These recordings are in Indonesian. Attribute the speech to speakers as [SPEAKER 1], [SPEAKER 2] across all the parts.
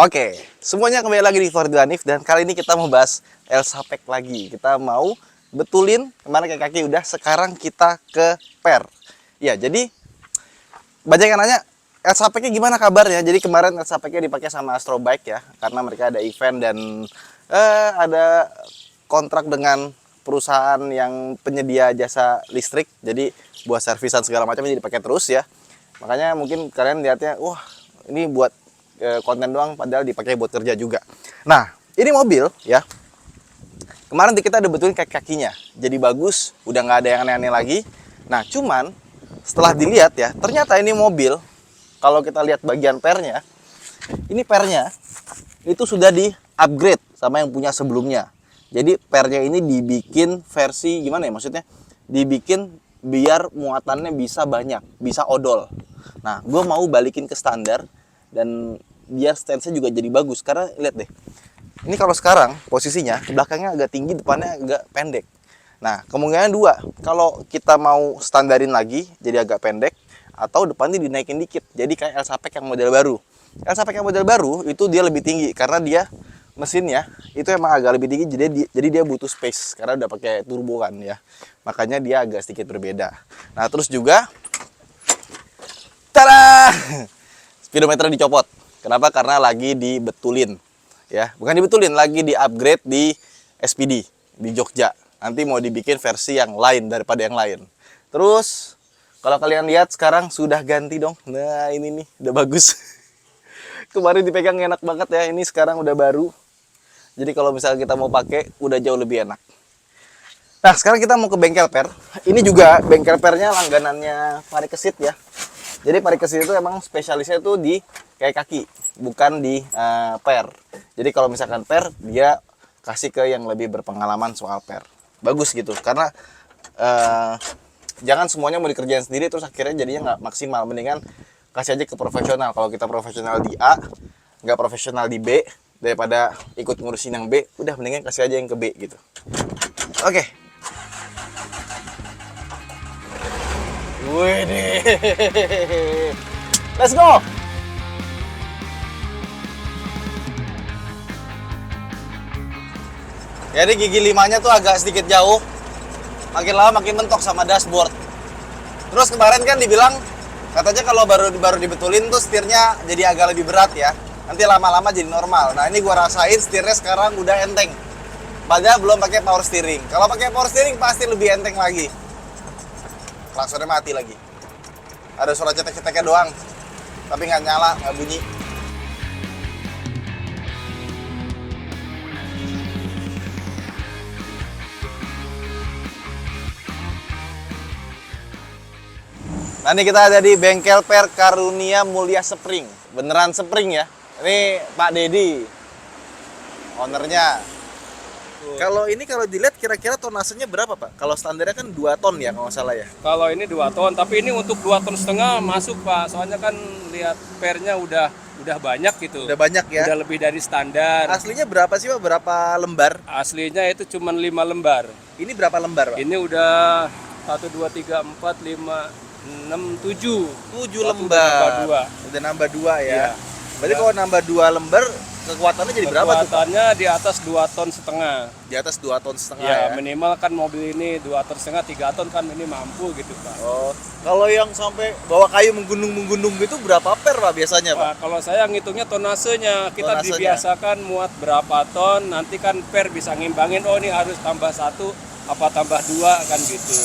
[SPEAKER 1] Oke, semuanya kembali lagi di Ford Hanif dan kali ini kita mau bahas Elsa Pack lagi. Kita mau betulin kemana kaki udah, sekarang kita ke per. Ya, jadi banyak yang nanya Elsa Pack-nya gimana kabarnya. Jadi kemarin Elsa Pack-nya dipakai sama Astro Bike ya, karena mereka ada event dan ada kontrak dengan perusahaan yang penyedia jasa listrik. Jadi buat servisan segala macam jadi dipakai terus ya. Makanya mungkin kalian lihatnya, wah ini buat konten doang, padahal dipakai buat kerja juga. Nah, ini mobil ya. Kemarin kita udah betulin kakinya, jadi bagus, udah nggak ada yang aneh-aneh lagi. Nah, cuman setelah dilihat ya, ternyata ini mobil, kalau kita lihat bagian pernya, ini pernya itu sudah di-upgrade sama yang punya sebelumnya. Jadi pernya ini dibikin versi gimana ya maksudnya? Dibikin biar muatannya bisa banyak, bisa odol. Nah, gue mau balikin ke standar dan biar stance-nya juga jadi bagus. Karena lihat deh, ini kalau sekarang posisinya belakangnya agak tinggi, depannya agak pendek. Nah, kemungkinan dua, kalau kita mau standarin lagi jadi agak pendek, atau depannya dinaikin dikit jadi kayak Elsa Pack yang model baru. Elsa Pack yang model baru itu dia lebih tinggi karena dia mesinnya itu emang agak lebih tinggi, jadi dia butuh space karena udah pakai turbo kan ya, makanya dia agak sedikit berbeda. Nah, terus juga tada, speedometer dicopot. Kenapa? Karena lagi dibetulin ya, bukan dibetulin, lagi di upgrade di SPD di Jogja. Nanti mau dibikin versi yang lain daripada yang lain. Terus kalau kalian lihat sekarang sudah ganti dong. Nah, ini nih udah bagus. Kemarin dipegang enak banget ya, ini sekarang udah baru. Jadi kalau misalnya kita mau pakai udah jauh lebih enak. Nah, sekarang kita mau ke bengkel per. Ini juga bengkel pernya langganannya Parikesit ya. Jadi Parikesit itu emang spesialisnya tuh di kayak kaki, bukan di per. Jadi kalau misalkan per, dia kasih ke yang lebih berpengalaman soal per. Bagus gitu, karena jangan semuanya mau dikerjain sendiri terus akhirnya jadinya nggak maksimal. Mendingan kasih aja ke profesional. Kalau kita profesional di A, nggak profesional di B, daripada ikut ngurusin yang B, udah mendingan kasih aja yang ke B gitu. Oke. Wih, let's go. Jadi gigi 5-nya tuh agak sedikit jauh. Makin lama makin mentok sama dashboard. Terus kemarin kan dibilang katanya kalau baru dibetulin tuh setirnya jadi agak lebih berat ya. Nanti lama-lama jadi normal. Nah, ini gua rasain setirnya sekarang udah enteng. Padahal belum pakai power steering. Kalau pakai power steering pasti lebih enteng lagi. Klaksonnya mati lagi. Ada suara cetek-ceteknya doang. Tapi nggak nyala, nggak bunyi. Nah, ini kita ada di bengkel per Karunia Mulia Spring. Beneran Spring ya. Ini Pak Dedi, ownernya. Kalau ini kalau dilihat kira-kira tonasenya berapa Pak? Kalau standarnya kan 2 ton ya kalau nggak salah ya.
[SPEAKER 2] Kalau ini 2 ton, tapi ini untuk 2,5 ton masuk Pak. Soalnya kan lihat pernya udah banyak gitu.
[SPEAKER 1] Udah banyak ya.
[SPEAKER 2] Udah lebih dari standar.
[SPEAKER 1] Aslinya berapa sih Pak? Berapa lembar?
[SPEAKER 2] Aslinya itu cuma 5 lembar.
[SPEAKER 1] Ini berapa lembar Pak?
[SPEAKER 2] Ini udah 1, 2, 3, 4, 5, 6, 7.
[SPEAKER 1] 7 lembar. Udah nambah 2 ya.
[SPEAKER 2] Iya.
[SPEAKER 1] Berarti kalau nambah 2 lembar kekuatannya jadi berapa tuh Pak?
[SPEAKER 2] Kekuatannya di atas 2,5 ton.
[SPEAKER 1] Di atas 2,5 ton
[SPEAKER 2] Ya,
[SPEAKER 1] ya.
[SPEAKER 2] minimal kan mobil ini 2,5 ton, 3 ton kan ini mampu gitu Pak.
[SPEAKER 1] Oh, kalau yang sampai bawa kayu menggunung gitu berapa per Pak biasanya Pak?
[SPEAKER 2] Pak, kalau saya ngitungnya tonasenya, kita
[SPEAKER 1] Tonasenya.
[SPEAKER 2] dibiasakan muat berapa ton, nanti kan per bisa ngimbangin, oh ini harus tambah 1, apa tambah 2 kan gitu.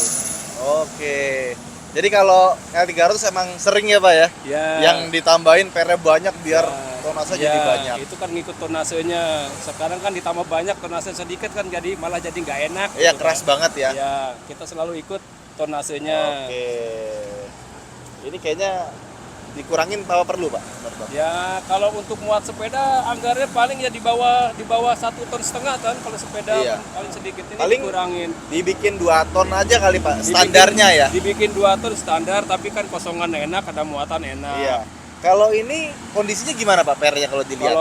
[SPEAKER 1] Oke. Jadi kalau L300 emang sering ya Pak ya?
[SPEAKER 2] Ya.
[SPEAKER 1] Yang ditambahin pernya banyak biar
[SPEAKER 2] Ya,
[SPEAKER 1] tonase
[SPEAKER 2] ya,
[SPEAKER 1] jadi banyak.
[SPEAKER 2] itu kan ngikut tonasenya. Sekarang kan ditambah banyak, tonase sedikit kan jadi malah jadi nggak enak.
[SPEAKER 1] Iya,
[SPEAKER 2] gitu,
[SPEAKER 1] keras
[SPEAKER 2] Pak.
[SPEAKER 1] banget ya.
[SPEAKER 2] Ya, kita selalu ikut tonasenya.
[SPEAKER 1] Oke. Ini kayaknya dikurangin apa perlu Pak? Menurut Bapak?
[SPEAKER 2] Ya, kalau untuk muat sepeda anggarannya paling ya di bawah 1,5 ton kan kalau sepeda
[SPEAKER 1] Iya.
[SPEAKER 2] kan paling sedikit, ini
[SPEAKER 1] Paling
[SPEAKER 2] dikurangin.
[SPEAKER 1] Dibikin 2 ton aja kali Pak, standarnya ya.
[SPEAKER 2] Dibikin 2 ton standar, tapi kan kosongan enak, ada muatan enak.
[SPEAKER 1] Iya. Kalau ini kondisinya gimana Pak pernya kalau dilihat?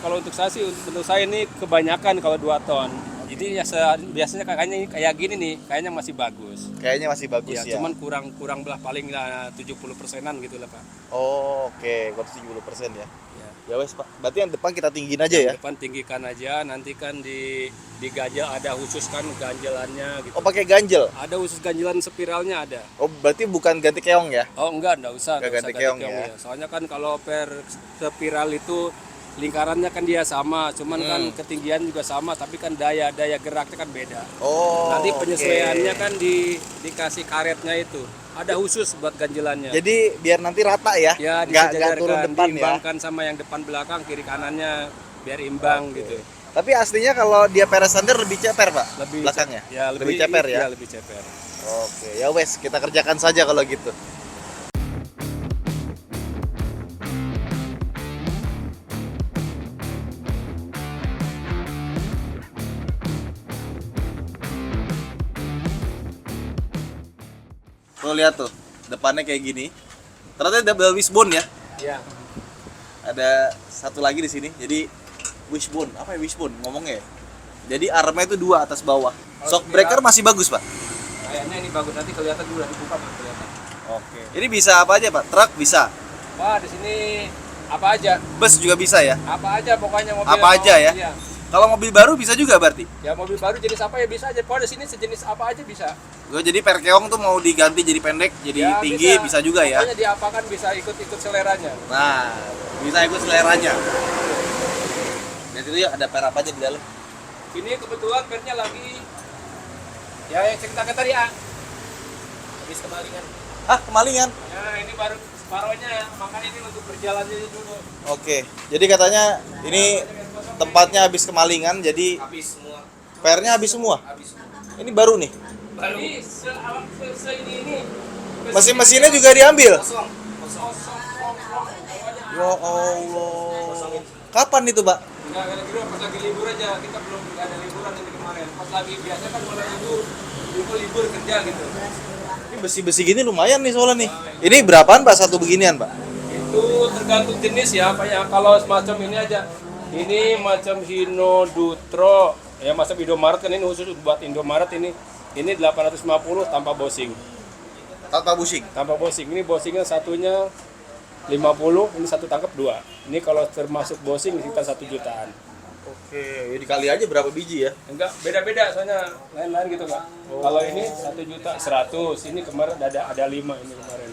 [SPEAKER 2] Kalau untuk saya sih, menurut saya ini kebanyakan kalau 2 ton. Jadi ya biasanya kayaknya kayak gini nih, kayaknya masih bagus.
[SPEAKER 1] Kayaknya masih bagus ya.
[SPEAKER 2] Cuman kurang belah paling 70%-an gitu lah Pak.
[SPEAKER 1] Oh, oke, 70% ya.
[SPEAKER 2] Ya.
[SPEAKER 1] Ya wes Pak, berarti yang depan kita tinggiin aja ya.
[SPEAKER 2] Depan tinggikan aja, nanti kan di ganjel ada khusus kan ganjelannya gitu.
[SPEAKER 1] Oh pakai ganjel.
[SPEAKER 2] Ada khusus ganjelan spiralnya ada.
[SPEAKER 1] Oh berarti bukan ganti keong ya?
[SPEAKER 2] Oh enggak usah,
[SPEAKER 1] Nggak
[SPEAKER 2] enggak
[SPEAKER 1] ganti
[SPEAKER 2] usah
[SPEAKER 1] keong ya.
[SPEAKER 2] Soalnya kan kalau per spiral itu lingkarannya kan dia sama, cuman kan ketinggian juga sama, tapi kan daya geraknya kan beda.
[SPEAKER 1] Oh.
[SPEAKER 2] Nanti
[SPEAKER 1] oke.
[SPEAKER 2] penyesuaiannya kan dikasih karetnya itu. Ada khusus buat ganjelannya.
[SPEAKER 1] Jadi biar nanti rata ya,
[SPEAKER 2] Ya
[SPEAKER 1] nggak
[SPEAKER 2] disejajarkan,
[SPEAKER 1] turun depan ya.
[SPEAKER 2] diimbangkan sama yang depan belakang, kiri kanannya biar imbang gitu.
[SPEAKER 1] Tapi aslinya kalau dia peres standar lebih ceper Pak, belakangnya.
[SPEAKER 2] Ya
[SPEAKER 1] lebih ceper ya.
[SPEAKER 2] Iya, lebih ceper.
[SPEAKER 1] Oke, ya wes kita kerjakan saja kalau gitu. Lo lihat tuh, depannya kayak gini. Ternyata double wishbone ya.
[SPEAKER 2] Iya.
[SPEAKER 1] Ada satu lagi di sini. Jadi wishbone, apa ya wishbone ngomongnya ya? Jadi armnya itu dua atas bawah. Shock breaker masih bagus Pak.
[SPEAKER 2] Kayaknya ini bagus, nanti kelihatan dulu dibuka baru kelihatan.
[SPEAKER 1] Oke. Ini bisa apa aja Pak? Truk bisa.
[SPEAKER 2] Wah, di sini apa aja?
[SPEAKER 1] Bus juga bisa ya.
[SPEAKER 2] Apa aja pokoknya mobil.
[SPEAKER 1] Apa aja ya?
[SPEAKER 2] Iya.
[SPEAKER 1] Kalau mobil baru bisa juga berarti.
[SPEAKER 2] Ya mobil baru jenis apa ya bisa aja. Pokoknya di sini sejenis apa aja bisa.
[SPEAKER 1] Gue jadi per keong tuh mau diganti jadi pendek, jadi
[SPEAKER 2] Ya,
[SPEAKER 1] tinggi bisa juga ya.
[SPEAKER 2] Pokoknya diapakan bisa ikut seleranya.
[SPEAKER 1] Nah, bisa ikut seleranya. Dan itu ya ada per apa aja di dalam?
[SPEAKER 2] Ini kebetulan pernya lagi ya yang ceritakan tadi ya. Habis kemalingan.
[SPEAKER 1] Ah, kemalingan.
[SPEAKER 2] Ya ini baru separohnya, makanya ini untuk berjalannya dulu.
[SPEAKER 1] Oke. Jadi katanya ini tempatnya habis kemalingan, jadi
[SPEAKER 2] Habis semua.
[SPEAKER 1] pernya habis semua.
[SPEAKER 2] Habis.
[SPEAKER 1] Ini baru nih.
[SPEAKER 2] Baru. Ini ini.
[SPEAKER 1] Mesin-mesinnya juga diambil.
[SPEAKER 2] Kosong.
[SPEAKER 1] Ya Allah. Kapan itu, Pak?
[SPEAKER 2] Enggak ada libur, pas lagi libur aja. Kita belum enggak ada liburan ini kemarin. Pas lagi biasa kan mulai libur kerja gitu.
[SPEAKER 1] Ini besi-besi gini lumayan nih soalnya nih. Ini berapaan Pak satu beginian, Pak?
[SPEAKER 2] Itu tergantung jenis ya, Pak ya. Kalau semacam ini aja. Ini macam Hino Dutro, ya macam Indomaret kan ini khusus buat Indomaret ini. Ini 850 tanpa bosing.
[SPEAKER 1] Tanpa busing.
[SPEAKER 2] Tanpa bosing. Ini bosingnya satunya 50, ini satu tangkap 2. Ini kalau termasuk bosing sekitar 1 jutaan.
[SPEAKER 1] Oke, ya dikali aja berapa biji ya?
[SPEAKER 2] Enggak, beda-beda soalnya lain-lain gitu, Kak. Kalau ini 1.100.000, ini kemarin ada 5 ini kemarin.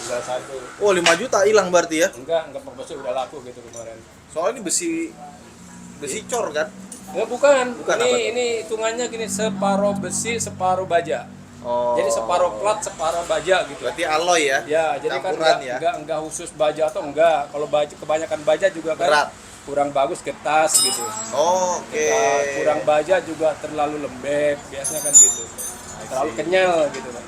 [SPEAKER 2] Tinggal 1.
[SPEAKER 1] Oh, 5 juta hilang berarti ya?
[SPEAKER 2] Enggak bosnya udah laku gitu kemarin.
[SPEAKER 1] Soalnya ini besi cor kan?
[SPEAKER 2] Enggak, bukan
[SPEAKER 1] Bukan apa?
[SPEAKER 2] ini hitungannya gini, separuh besi, separuh baja.
[SPEAKER 1] Oh.
[SPEAKER 2] Jadi separuh plat, separuh baja gitu.
[SPEAKER 1] Berarti alloy ya?
[SPEAKER 2] Ya, jadi kan
[SPEAKER 1] Campuran ya?
[SPEAKER 2] enggak khusus baja atau enggak. Kalau baja kebanyakan baja juga kan
[SPEAKER 1] Berat.
[SPEAKER 2] kurang bagus ke tas gitu.
[SPEAKER 1] Oh, oke.
[SPEAKER 2] Nah, kurang baja juga terlalu lembek, biasanya kan gitu. Terlalu kenyal gitu kan.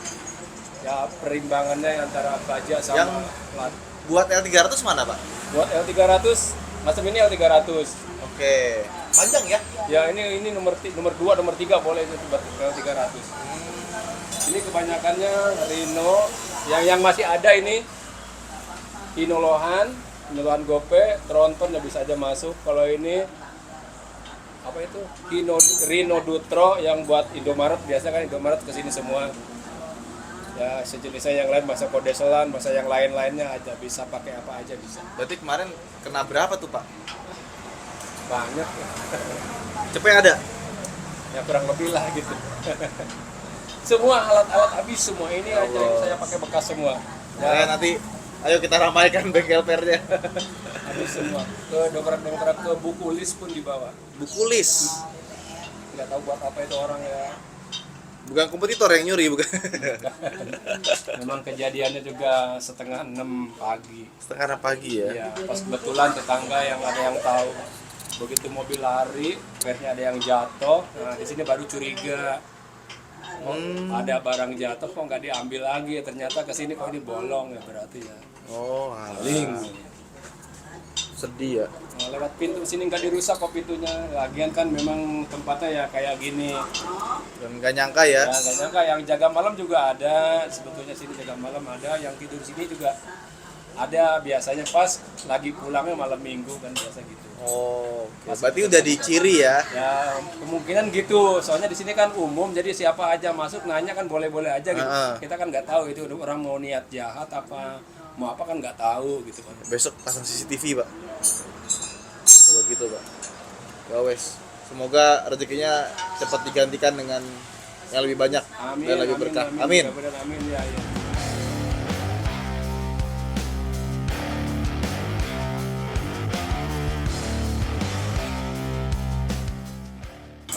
[SPEAKER 2] Ya perimbangannya antara baja sama
[SPEAKER 1] Yang-
[SPEAKER 2] plat.
[SPEAKER 1] Buat L300 mana, Pak?
[SPEAKER 2] Buat L300, macam ini L300.
[SPEAKER 1] Oke. Panjang ya?
[SPEAKER 2] Ya ini nomor 2, nomor 3 boleh itu buat L300. Ini kebanyakannya Rino, yang masih ada ini Hino Lohan Gope, Tronton ya bisa aja masuk. Kalau ini apa itu? Rino Dutro yang buat Indomaret, biasa kan Indomaret kesini semua. Ya sejenisnya yang lain, masa Kodeselan, masa yang lain-lainnya aja bisa pakai apa aja bisa.
[SPEAKER 1] Berarti kemarin kena berapa tuh, Pak?
[SPEAKER 2] Banyak ya.
[SPEAKER 1] Cepet ada?
[SPEAKER 2] Ya kurang lebih lah gitu. Semua alat-alat habis semua ini aja yang saya pakai bekas semua.
[SPEAKER 1] Ya, nanti ayo kita ramaikan bengkel pernya.
[SPEAKER 2] Habis semua. Ke dongkrak ke buku list pun dibawa.
[SPEAKER 1] Buku list.
[SPEAKER 2] Nggak tahu buat apa itu orang ya.
[SPEAKER 1] Bukan kompetitor yang nyuri, bukan.
[SPEAKER 2] Memang kejadiannya juga 5:30 pagi.
[SPEAKER 1] Setengah 6 pagi ya.
[SPEAKER 2] Ya, pas kebetulan tetangga yang ada yang tahu. Begitu mobil lari, pernya ada yang jatuh. Nah, di sini baru curiga. Oh, ada barang jatuh kok nggak diambil lagi, ternyata kesini kok ini bolong ya berarti ya.
[SPEAKER 1] Oh,
[SPEAKER 2] Link.
[SPEAKER 1] sedih ya.
[SPEAKER 2] Nah, lewat pintu sini nggak dirusak kok pintunya. Lagian kan memang tempatnya ya kayak gini.
[SPEAKER 1] Dan nggak nyangka ya.
[SPEAKER 2] Ya nggak nyangka yang jaga malam juga ada. Sebetulnya sini jaga malam ada, yang tidur sini juga ada. Biasanya pas lagi pulangnya malam minggu kan biasa gitu.
[SPEAKER 1] Oh, oke. Berarti udah diciri ya.
[SPEAKER 2] Ya kemungkinan gitu. Soalnya di sini kan umum, jadi siapa aja masuk nanya kan boleh-boleh aja gitu.
[SPEAKER 1] Heeh.
[SPEAKER 2] Kita kan nggak tahu itu orang mau niat jahat apa mau apa kan nggak tahu gitu kan.
[SPEAKER 1] Besok pasang CCTV, Pak. Kalau gitu, Pak. Ya wes. Semoga rezekinya cepat digantikan dengan yang lebih banyak dan lebih berkah. Amin.
[SPEAKER 2] Amin ya, ya.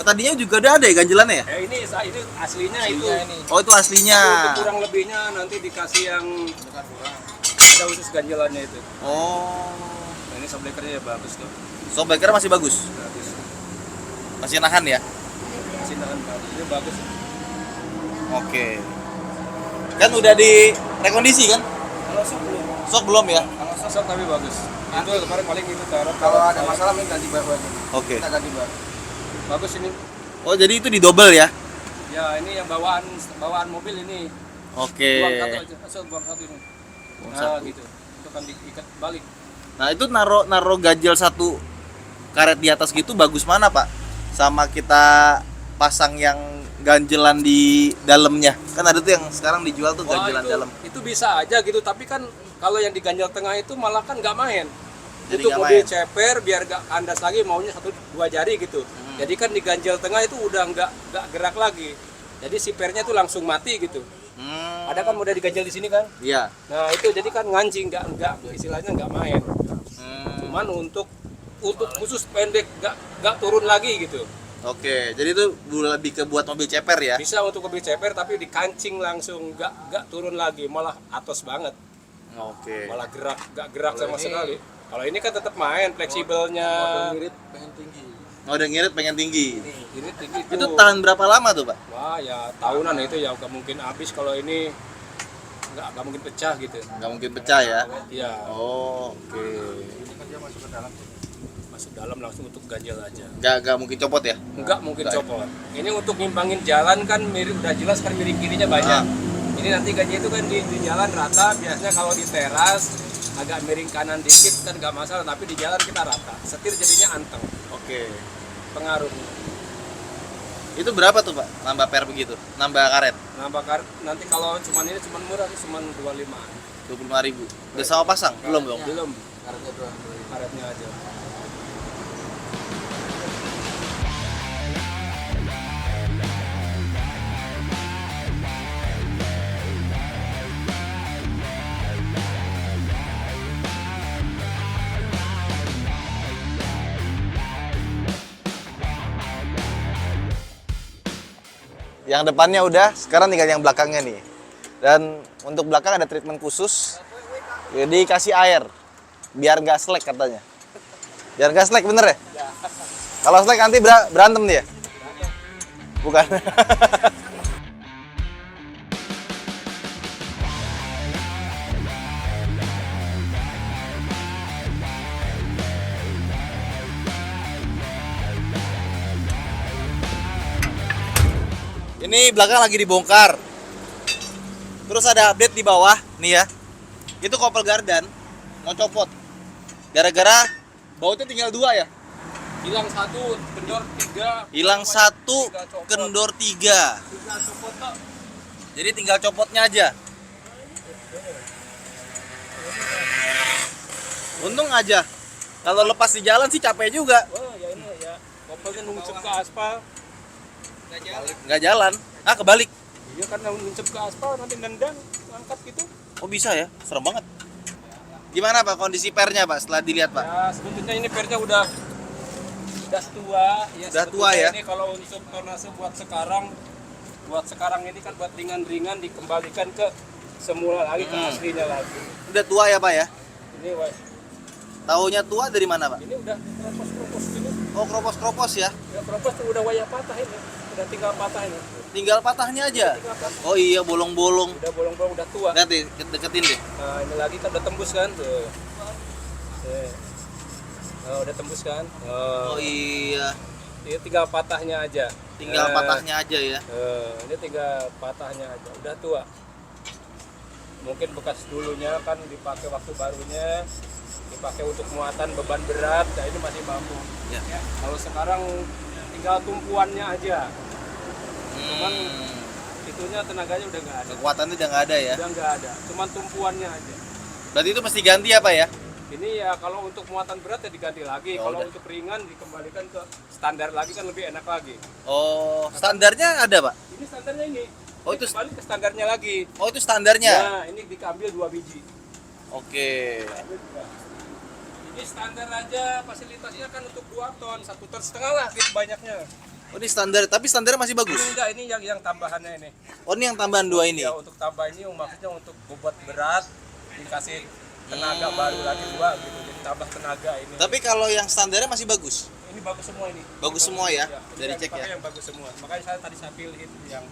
[SPEAKER 1] Tadinya juga udah ada ya ganjelannya ya?
[SPEAKER 2] Ini aslinya itu.
[SPEAKER 1] Oh, itu aslinya.
[SPEAKER 2] Untuk kurang lebihnya nanti dikasih yang ada khusus ganjelannya itu.
[SPEAKER 1] Oh.
[SPEAKER 2] Nah, ini shockbreakernya ya bagus tuh.
[SPEAKER 1] Shockbreaker masih bagus.
[SPEAKER 2] Bagus.
[SPEAKER 1] Masih nahan ya?
[SPEAKER 2] Masih nahan bagus. Ini bagus.
[SPEAKER 1] Oke. Kan udah di rekondisi kan?
[SPEAKER 2] Kalau shock belum.
[SPEAKER 1] Shock belum ya?
[SPEAKER 2] Kalau shock tapi bagus. Itu kemarin paling itu taruh.
[SPEAKER 3] Kalau ada masalah minta ganti baru aja.
[SPEAKER 1] Oke.
[SPEAKER 3] Kita ganti baru.
[SPEAKER 2] Bagus ini.
[SPEAKER 1] Oh, jadi itu di double ya?
[SPEAKER 2] Ya, ini yang bawaan mobil ini.
[SPEAKER 1] Oke.
[SPEAKER 2] Buang satu aja. Asal buang satu ini.
[SPEAKER 1] Buang
[SPEAKER 2] Nah,
[SPEAKER 1] satu.
[SPEAKER 2] gitu. Itu kan diikat balik.
[SPEAKER 1] Nah, itu naro ganjel satu karet di atas gitu bagus mana, Pak? Sama kita pasang yang ganjelan di dalamnya. Kan ada tuh yang sekarang dijual tuh ganjelan dalam.
[SPEAKER 2] Itu bisa aja gitu, tapi kan kalau yang di ganjel tengah itu malah kan nggak main.
[SPEAKER 1] Jadi
[SPEAKER 2] Untuk
[SPEAKER 1] nggak
[SPEAKER 2] mobil
[SPEAKER 1] main.
[SPEAKER 2] ceper biar nggak kandas lagi maunya 1-2 jari gitu. Jadi kan di ganjel tengah itu udah nggak gerak lagi. Jadi si pernya tuh langsung mati gitu. Ada kan udah diganjel di sini kan?
[SPEAKER 1] Iya.
[SPEAKER 2] Nah itu jadi kan ngancing nggak istilahnya nggak main. Cuman untuk khusus pendek nggak turun lagi gitu.
[SPEAKER 1] Oke, jadi itu lebih ke buat mobil ceper ya?
[SPEAKER 2] Bisa untuk mobil ceper tapi dikancing langsung nggak turun lagi malah atos banget.
[SPEAKER 1] Oke.
[SPEAKER 2] Malah nggak gerak sama sekali. Kalau ini kan tetap main fleksibelnya.
[SPEAKER 3] Ngirit pengen tinggi.
[SPEAKER 1] Oh, udah ngirit pengen tinggi.
[SPEAKER 2] Ini tinggi
[SPEAKER 1] Itu tahan berapa lama tuh, Pak?
[SPEAKER 2] Wah ya tahunan itu ya nggak mungkin habis kalau ini nggak mungkin pecah gitu.
[SPEAKER 1] Nggak mungkin pecah ya?
[SPEAKER 2] Iya.
[SPEAKER 1] Oh, oke.
[SPEAKER 3] Ini kan dia masuk ke dalam.
[SPEAKER 2] Masuk dalam langsung untuk ganjel aja.
[SPEAKER 1] Nggak mungkin copot ya?
[SPEAKER 2] Nggak mungkin
[SPEAKER 1] Nggak.
[SPEAKER 2] copot. Ini untuk ngimbangin jalan kan udah jelas kan miring kirinya banyak. Ini nanti ganjel itu kan di jalan rata. Biasanya kalau di teras agak miring kanan dikit kan nggak masalah, tapi di jalan kita rata. Setir jadinya anteng.
[SPEAKER 1] Oke.
[SPEAKER 2] Pengaruh.
[SPEAKER 1] Itu berapa tuh, Pak? Nambah per begitu? Nambah karet?
[SPEAKER 2] Nambah nanti kalau cuman ini cuman murah cuman 25.
[SPEAKER 1] 25.000. Udah sama pasang? Belum dong?
[SPEAKER 2] Belum.
[SPEAKER 3] Karetnya doang.
[SPEAKER 2] Karetnya aja.
[SPEAKER 1] Yang depannya udah, sekarang tinggal yang belakangnya nih. Dan untuk belakang ada treatment khusus. Jadi kasih air biar nggak slack katanya. Biar nggak slack bener ya? Kalau slack nanti berantem dia. Bukan. Ini belakang lagi dibongkar. Terus ada update di bawah nih ya. Itu kopel gardan mau copot. Gara-gara bautnya tinggal 2 ya.
[SPEAKER 2] Hilang 1, kendor 3.
[SPEAKER 1] Hilang 1, kendor 3.
[SPEAKER 2] 3 copot kok.
[SPEAKER 1] Jadi tinggal copotnya aja. Untung aja. Kalau lepas di jalan sih capek juga.
[SPEAKER 2] Wah, ya ini ya. Kopelnya nungcep ke aspal.
[SPEAKER 1] Nggak jalan. Ah, kebalik.
[SPEAKER 2] Iya karena nungcep ke aspal nanti nendang angkat gitu.
[SPEAKER 1] Oh bisa ya? Serem banget. Gimana Pak kondisi pernya Pak setelah dilihat Pak?
[SPEAKER 2] Ya sebetulnya ini pernya udah tua ya.
[SPEAKER 1] Udah tua
[SPEAKER 2] sebetulnya
[SPEAKER 1] ya?
[SPEAKER 2] Ini kalau untuk tonase buat sekarang ini kan buat ringan-ringan dikembalikan ke semula lagi ke aslinya lagi.
[SPEAKER 1] Udah tua ya Pak ya?
[SPEAKER 2] Ini wah,
[SPEAKER 1] Taunya tua dari mana Pak?
[SPEAKER 2] ini udah kropos gini.
[SPEAKER 1] Oh kropos-kropos ya?
[SPEAKER 2] Ya kropos tuh udah wayah patah ini. Udah tinggal patah ini.
[SPEAKER 1] Tinggal patahnya aja?
[SPEAKER 2] Tinggal patah.
[SPEAKER 1] Oh iya bolong-bolong.
[SPEAKER 2] Udah bolong-bolong udah tua.
[SPEAKER 1] Lihat deh, deketin deh.
[SPEAKER 2] Nah ini lagi kan udah tembus kan tuh. Oh, udah tembus kan?
[SPEAKER 1] Oh iya,
[SPEAKER 2] Ini tinggal patahnya aja.
[SPEAKER 1] tinggal patahnya aja ya.
[SPEAKER 2] Ini tinggal patahnya aja. Udah tua. Mungkin bekas dulunya kan dipakai waktu barunya, dipakai untuk muatan beban berat. Nah ini masih mampu.
[SPEAKER 1] Ya.
[SPEAKER 2] Kalau sekarang tinggal tumpuannya aja. Cuman itunya tenaganya udah nggak ada.
[SPEAKER 1] Kekuatannya udah nggak ada ya?
[SPEAKER 2] Udah nggak ada. Cuman tumpuannya aja.
[SPEAKER 1] Berarti itu mesti ganti apa ya?
[SPEAKER 2] Ini ya kalau untuk muatan berat ya diganti lagi.
[SPEAKER 1] Oh,
[SPEAKER 2] Kalau
[SPEAKER 1] udah.
[SPEAKER 2] untuk ringan dikembalikan ke standar lagi kan lebih enak lagi.
[SPEAKER 1] Oh, standarnya ada, Pak?
[SPEAKER 2] Ini standarnya ini.
[SPEAKER 1] Oh,
[SPEAKER 2] Ini
[SPEAKER 1] itu-
[SPEAKER 2] kembali ke standarnya lagi.
[SPEAKER 1] Oh, itu standarnya.
[SPEAKER 2] Nah, ini diambil 2 biji.
[SPEAKER 1] Oke.
[SPEAKER 2] Ini standar aja fasilitasnya kan untuk 2 ton, 1,5 ton lah gitu banyaknya.
[SPEAKER 1] Oh, ini standar, tapi standarnya masih bagus.
[SPEAKER 2] Ini enggak, ini yang tambahannya ini.
[SPEAKER 1] Oh, ini yang tambahan 2 ini.
[SPEAKER 2] Ya untuk tambah ini maksudnya untuk bobot berat dikasih tenaga baru lagi 2 gitu. Jadi tambah tenaga ini.
[SPEAKER 1] Tapi kalau yang standarnya masih bagus.
[SPEAKER 2] Ini bagus semua ini.
[SPEAKER 1] Bagus semua ya?
[SPEAKER 2] Ini
[SPEAKER 1] Dari
[SPEAKER 2] yang
[SPEAKER 1] cek
[SPEAKER 2] dipakai
[SPEAKER 1] ya?
[SPEAKER 2] Yang bagus semua. Makanya saya tadi saya pilih itu yang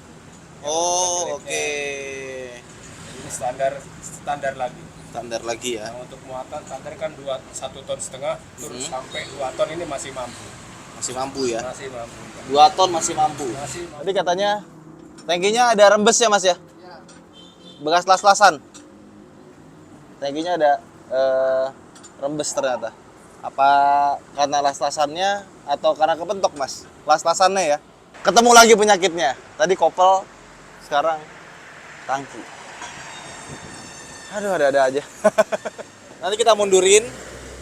[SPEAKER 1] Oh, oke.
[SPEAKER 2] ini standar lagi.
[SPEAKER 1] Standar lagi ya.
[SPEAKER 2] Nah, untuk muatan standar kan 1,5 ton terus sampai 2 ton ini masih mampu.
[SPEAKER 1] Masih mampu ya.
[SPEAKER 2] Masih mampu.
[SPEAKER 1] 2 ton masih mampu.
[SPEAKER 2] Masih mampu.
[SPEAKER 1] Tadi katanya tangkinya ada rembes ya, Mas ya? Bekas las-lasan. Tangkinya ada rembes ternyata. Apa karena las-lasannya atau karena kepentok, Mas? Las-lasannya ya. Ketemu lagi penyakitnya. Tadi kopel, sekarang tangki. Aduh, ada-ada aja. Nanti kita mundurin,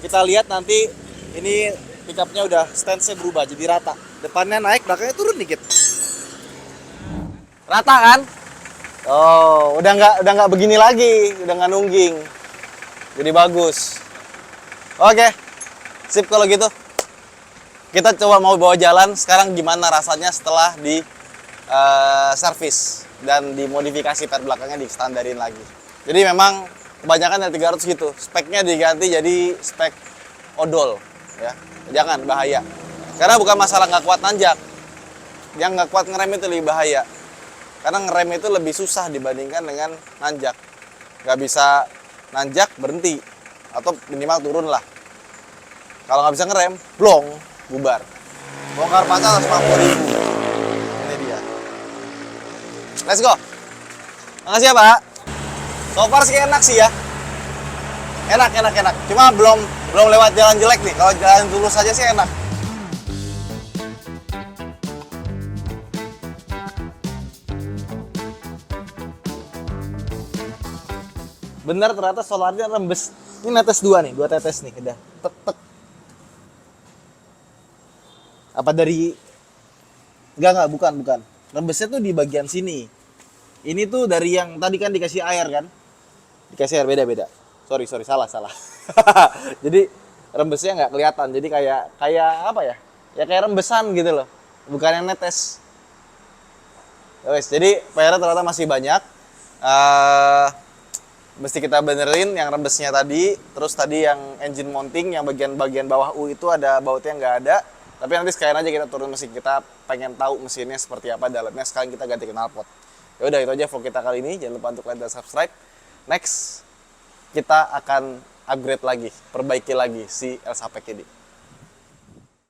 [SPEAKER 1] kita lihat nanti ini pickupnya udah stance-nya berubah jadi rata. Depannya naik, belakangnya turun dikit. Rata kan? Oh, udah nggak begini lagi, udah nggak nungging. Jadi bagus. Oke, sip kalau gitu. Kita coba mau bawa jalan sekarang gimana rasanya setelah di servis dan dimodifikasi per belakangnya distandarin lagi. Jadi memang kebanyakan L300 gitu, speknya diganti jadi spek odol ya. Jangan, bahaya. Karena bukan masalah nggak kuat nanjak. Yang nggak kuat ngerem itu lebih bahaya. Karena ngerem itu lebih susah dibandingkan dengan nanjak. Nggak bisa nanjak berhenti atau minimal turun lah. Kalau nggak bisa ngerem, blong, bubar. Bongkar pasang 150.000. Ini dia. Let's go. Makasih ya, Pak. So far sih enak sih ya. Enak. Cuma belum lewat jalan jelek nih. Kalau jalan lurus aja sih enak. Bener ternyata solarnya rembes. Ini netes 2 nih, 2 tetes nih, udah. Tek. Apa dari Enggak, bukan. Rembesnya tuh di bagian sini. Ini tuh dari yang tadi kan dikasih air kan? Dikasih air beda. Sorry, salah. Jadi rembesnya nggak kelihatan. Jadi kayak apa ya? Ya kayak rembesan gitu loh. Bukan yang netes. Wes, jadi PR ternyata masih banyak. Mesti kita benerin yang rembesnya tadi. Terus tadi yang engine mounting, yang bagian bawah U itu ada bautnya nggak ada. Tapi nanti sekalian aja kita turun mesin, kita pengen tahu mesinnya seperti apa dalamnya. Sekarang kita ganti knalpot. Ya udah, itu aja vlog kita kali ini. Jangan lupa untuk like dan subscribe. Next kita akan upgrade lagi, perbaiki lagi si Elsa Pack ini.